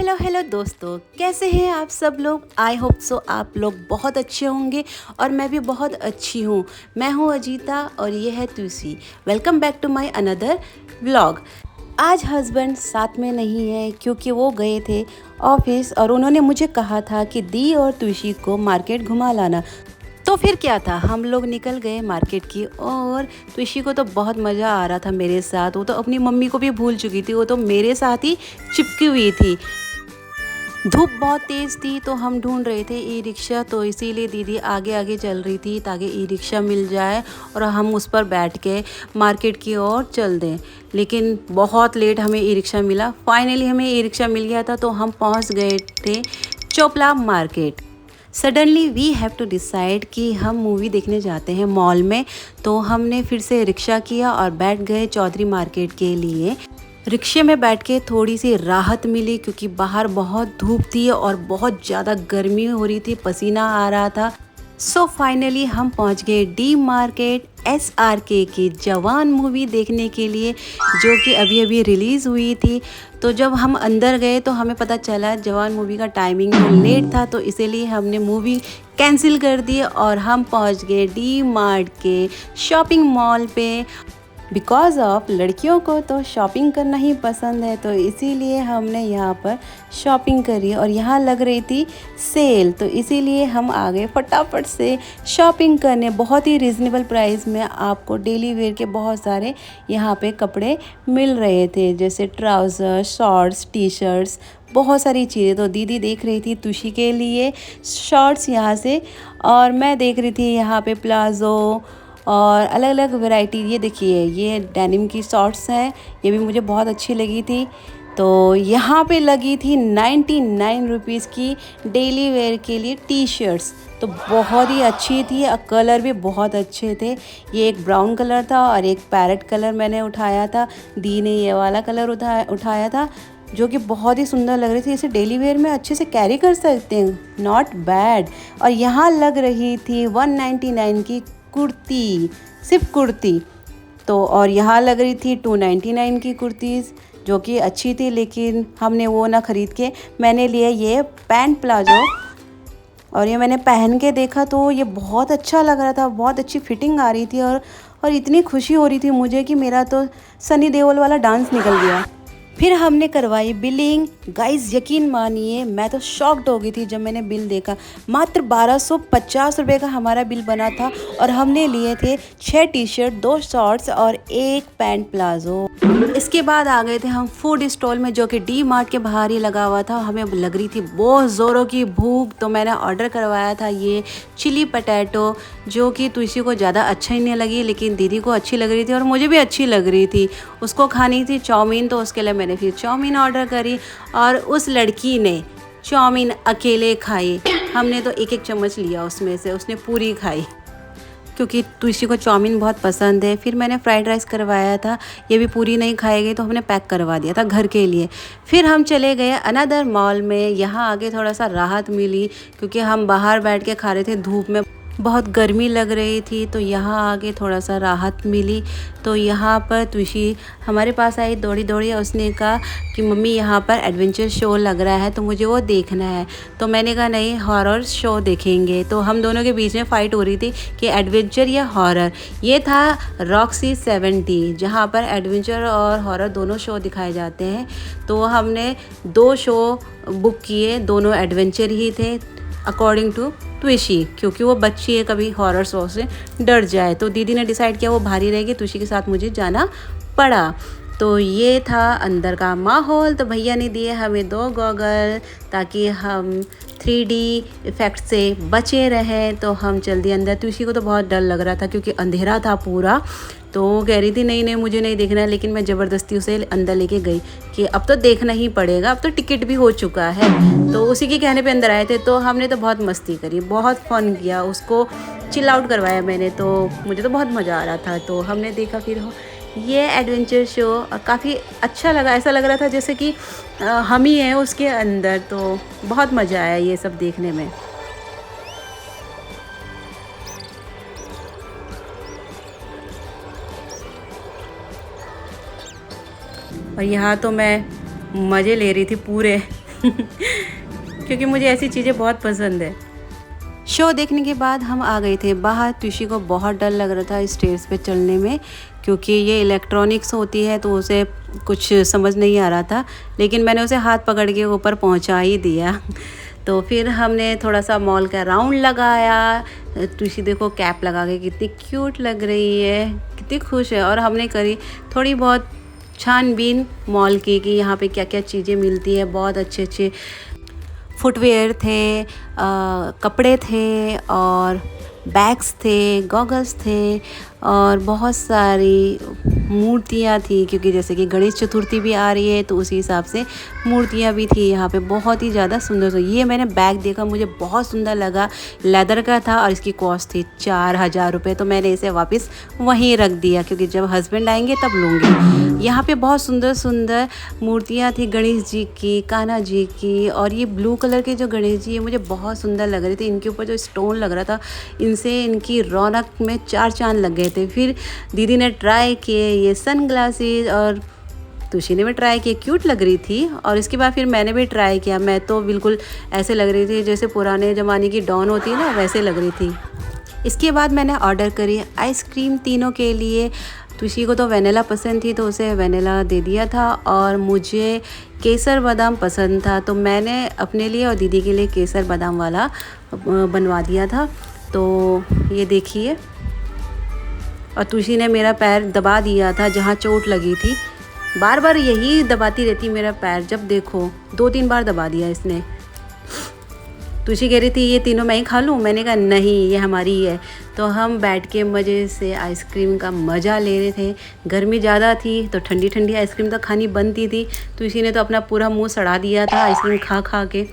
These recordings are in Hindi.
हेलो हेलो दोस्तों, कैसे हैं आप सब लोग। आई होप सो आप लोग बहुत अच्छे होंगे और मैं भी बहुत अच्छी हूँ। मैं हूँ अजीता और ये है Tulsi. Welcome back to my another vlog. आज हस्बैंड साथ में नहीं है क्योंकि वो गए थे ऑफिस और उन्होंने मुझे कहा था कि दी और तुलसी को मार्केट घुमा लाना। तो फिर क्या था, हम लोग निकल गए मार्केट की और तुलसी को तो बहुत मज़ा आ रहा था मेरे साथ। वो तो अपनी मम्मी को भी भूल चुकी थी, वो तो मेरे साथ ही चिपकी हुई थी। धूप बहुत तेज़ थी तो हम ढूंढ रहे थे ई रिक्शा, तो इसीलिए दीदी आगे आगे चल रही थी ताकि ई रिक्शा मिल जाए और हम उस पर बैठ के मार्केट की ओर चल दें। लेकिन बहुत लेट हमें ई रिक्शा मिला। फाइनली हमें ई रिक्शा मिल गया था तो हम पहुंच गए थे Chopla market. Suddenly we have to decide कि हम मूवी देखने जाते हैं मॉल में, तो हमने फिर से रिक्शा किया और बैठ गए चौधरी मार्केट के लिए। रिक्शे में बैठ के थोड़ी सी राहत मिली क्योंकि बाहर बहुत धूप थी और बहुत ज़्यादा गर्मी हो रही थी, पसीना आ रहा था। सो फाइनली हम पहुंच गए डी मार्केट SRK की जवान मूवी देखने के लिए, जो कि अभी अभी रिलीज़ हुई थी। तो जब हम अंदर गए तो हमें पता चला जवान मूवी का टाइमिंग लेट था, तो इसीलिए हमने मूवी कैंसिल कर दी और हम पहुंच गए डी मार्ट के शॉपिंग मॉल पे। बिकॉज़ ऑफ लड़कियों को तो शॉपिंग करना ही पसंद है, तो इसीलिए हमने यहाँ पर शॉपिंग करी और यहाँ लग रही थी सेल, तो इसीलिए हम आ गए फटाफट से शॉपिंग करने। बहुत ही रिजनेबल प्राइस में आपको डेली वेयर के बहुत सारे यहाँ पे कपड़े मिल रहे थे, जैसे ट्राउज़र, शॉर्ट्स, टी शर्ट्स, बहुत सारी चीज़ें। तो दीदी देख रही थी तुलसी के लिए शॉर्ट्स यहाँ से, और मैं देख रही थी यहाँ पे प्लाज़ो और अलग अलग वैरायटी। ये देखिए, ये डेनिम की शॉर्ट्स हैं, ये भी मुझे बहुत अच्छी लगी थी। तो यहाँ पे लगी थी 99 रुपीज़ की डेली वेयर के लिए टी शर्ट्स, तो बहुत ही अच्छी थी। कलर भी बहुत अच्छे थे। ये एक ब्राउन कलर था और एक पैरेट कलर मैंने उठाया था। दी ने ये वाला कलर उठाया था, जो कि बहुत ही सुंदर लग रही थी। इसे डेली वेयर में अच्छे से कैरी कर सकते हैं, नॉट बैड। और यहाँ लग रही थी 199 की कुर्ती, सिर्फ कुर्ती। तो और यहाँ लग रही थी 299 की कुर्तीज़, जो कि अच्छी थी, लेकिन हमने वो ना ख़रीद के मैंने लिया ये पैंट प्लाजो। और ये मैंने पहन के देखा तो ये बहुत अच्छा लग रहा था, बहुत अच्छी फिटिंग आ रही थी और इतनी खुशी हो रही थी मुझे कि मेरा तो सनी देओल वाला डांस निकल गया। फिर हमने करवाई बिलिंग। गाइस यकीन मानिए, मैं तो शॉक्ड हो गई थी जब मैंने बिल देखा। मात्र 1250 रुपये का हमारा बिल बना था और हमने लिए थे 6 टी शर्ट, 2 शॉर्ट्स और 1 पैंट प्लाजो। इसके बाद आ गए थे हम फूड स्टॉल में, जो कि डी मार्ट के बाहर ही लगा हुआ था। हमें लग रही थी बहुत ज़ोरों की भूख, तो मैंने ऑर्डर करवाया था ये चिली पटैटो, जो कि तुलसी को ज़्यादा अच्छा ही नहीं लगी, लेकिन दीदी को अच्छी लग रही थी और मुझे भी अच्छी लग रही थी। उसको खानी थी चाउमीन, तो उसके लिए मैंने फिर चाउमीन ऑर्डर करी और उस लड़की ने चाउमीन अकेले खाई। हमने तो एक एक चम्मच लिया उसमें से, उसने पूरी खाई क्योंकि तुलसी को चाउमीन बहुत पसंद है। फिर मैंने फ्राइड राइस करवाया था, ये भी पूरी नहीं खाई गई, तो हमने पैक करवा दिया था घर के लिए। फिर हम चले गए अनदर मॉल में। यहाँ आगे थोड़ा सा राहत मिली क्योंकि हम बाहर बैठ के खा रहे थे, धूप में बहुत गर्मी लग रही थी, तो यहाँ आगे थोड़ा सा राहत मिली। तो यहाँ पर तुलसी हमारे पास आई दौड़ी दौड़ी, उसने कहा कि मम्मी यहाँ पर एडवेंचर शो लग रहा है तो मुझे वो देखना है। तो मैंने कहा नहीं, हॉरर शो देखेंगे। तो हम दोनों के बीच में फ़ाइट हो रही थी कि एडवेंचर या हॉरर। ये था रॉक्सी 70, जहाँ पर एडवेंचर और हॉरर दोनों शो दिखाए जाते हैं। तो हमने 2 शो बुक किए, दोनों एडवेंचर ही थे अकॉर्डिंग टू तुलसी, क्योंकि वो बच्ची है, कभी हॉरर शो से डर जाए। तो दीदी ने डिसाइड किया वो भारी रहेगी, तुलसी के साथ मुझे जाना पड़ा। तो ये था अंदर का माहौल। तो भैया ने दिए हमें 2 गॉगल ताकि हम 3D इफ़ेक्ट से बचे रहें। तो हम चल दिए अंदर। तुलसी को तो बहुत डर लग रहा था क्योंकि अंधेरा था पूरा, तो वो कह रही थी नहीं नहीं मुझे नहीं देखना है, लेकिन मैं ज़बरदस्ती उसे अंदर लेके गई कि अब तो देखना ही पड़ेगा, अब तो टिकट भी हो चुका है। तो उसी के कहने पे अंदर आए थे। तो हमने तो बहुत मस्ती करी, बहुत फ़न किया, उसको चिल आउट करवाया मैंने, तो मुझे तो बहुत मज़ा आ रहा था। तो हमने देखा फिर ये एडवेंचर शो और काफ़ी अच्छा लगा। ऐसा लग रहा था जैसे कि हम ही हैं उसके अंदर, तो बहुत मज़ा आया ये सब देखने में। और यहाँ तो मैं मज़े ले रही थी पूरे। क्योंकि मुझे ऐसी चीज़ें बहुत पसंद है। शो देखने के बाद हम आ गए थे बाहर। तुषी को बहुत डर लग रहा था स्टेज पे चढ़ने में, क्योंकि ये इलेक्ट्रॉनिक्स होती है तो उसे कुछ समझ नहीं आ रहा था, लेकिन मैंने उसे हाथ पकड़ के ऊपर पहुंचा ही दिया। तो फिर हमने थोड़ा सा मॉल का राउंड लगाया। तुषी देखो कैप लगा के कितनी क्यूट लग रही है, कितनी खुश है। और हमने करी थोड़ी बहुत छानबीन मॉल की कि यहाँ पे क्या क्या चीज़ें मिलती है। बहुत अच्छे अच्छे फुटवेयर थे, कपड़े थे और बैग्स थे, गॉगल्स थे और बहुत सारी मूर्तियाँ थी, क्योंकि जैसे कि गणेश चतुर्थी भी आ रही है तो उसी हिसाब से मूर्तियाँ भी थी यहाँ पे। बहुत ही ज़्यादा सुंदर। तो ये मैंने बैग देखा, मुझे बहुत सुंदर लगा। लेदर का था और इसकी कॉस्ट थी 4000 रुपये। तो मैंने इसे वापस वहीं रख दिया, क्योंकि जब हस्बैंड आएंगे तब लूँगी। यहाँ पे बहुत सुंदर सुंदर मूर्तियाँ थी गणेश जी की, कान्हा जी की। और ये ब्लू कलर के जो गणेश जी है मुझे बहुत सुंदर लग रहे थे। इनके ऊपर जो स्टोन लग रहा था, इनसे इनकी रौनक में 4 चांद लग गए थे। फिर दीदी ने ट्राई किए ये सन ग्लासेस और तुषी ने भी ट्राई किया, क्यूट लग रही थी। और इसके बाद फिर मैंने भी ट्राई किया। मैं तो बिल्कुल ऐसे लग रही थी जैसे पुराने ज़माने की डॉन होती है ना, वैसे लग रही थी। इसके बाद मैंने ऑर्डर करी आइसक्रीम तीनों के लिए। तुषी को तो वेनिला पसंद थी तो उसे वेनिला दे दिया था, और मुझे केसर बादाम पसंद था तो मैंने अपने लिए और दीदी के लिए केसर बादाम वाला बनवा दिया था। तो ये देखिए। और तुषी ने मेरा पैर दबा दिया था जहाँ चोट लगी थी। बार बार यही दबाती रहती मेरा पैर, जब देखो 2-3 बार दबा दिया इसने। तुषी कह रही थी ये तीनों मैं ही खा लूँ, मैंने कहा नहीं ये हमारी ही है। तो हम बैठ के मज़े से आइसक्रीम का मज़ा ले रहे थे। गर्मी ज़्यादा थी तो ठंडी ठंडी आइसक्रीम तो खानी बनती थी। तुषी ने तो अपना पूरा मुंह सड़ा दिया था आइसक्रीम खा खा के।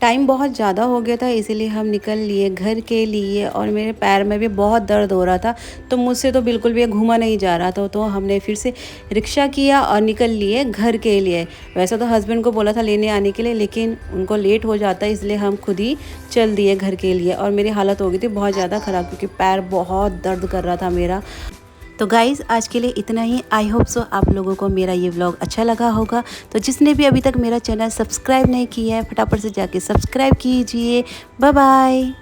टाइम बहुत ज़्यादा हो गया था, इसीलिए हम निकल लिए घर के लिए। और मेरे पैर में भी बहुत दर्द हो रहा था, तो मुझसे तो बिल्कुल भी घूमा नहीं जा रहा था। तो हमने फिर से रिक्शा किया और निकल लिए घर के लिए। वैसे तो हस्बैंड को बोला था लेने आने के लिए, लेकिन उनको लेट हो जाता है, इसलिए हम खुद ही चल दिए घर के लिए। और मेरी हालत हो गई थी बहुत ज़्यादा ख़राब, क्योंकि पैर बहुत दर्द कर रहा था मेरा। तो गाइज़ आज के लिए इतना ही। आई होप सो आप लोगों को मेरा ये व्लॉग अच्छा लगा होगा। तो जिसने भी अभी तक मेरा चैनल सब्सक्राइब नहीं किया है, फटाफट से जाके सब्सक्राइब कीजिए। Bye bye.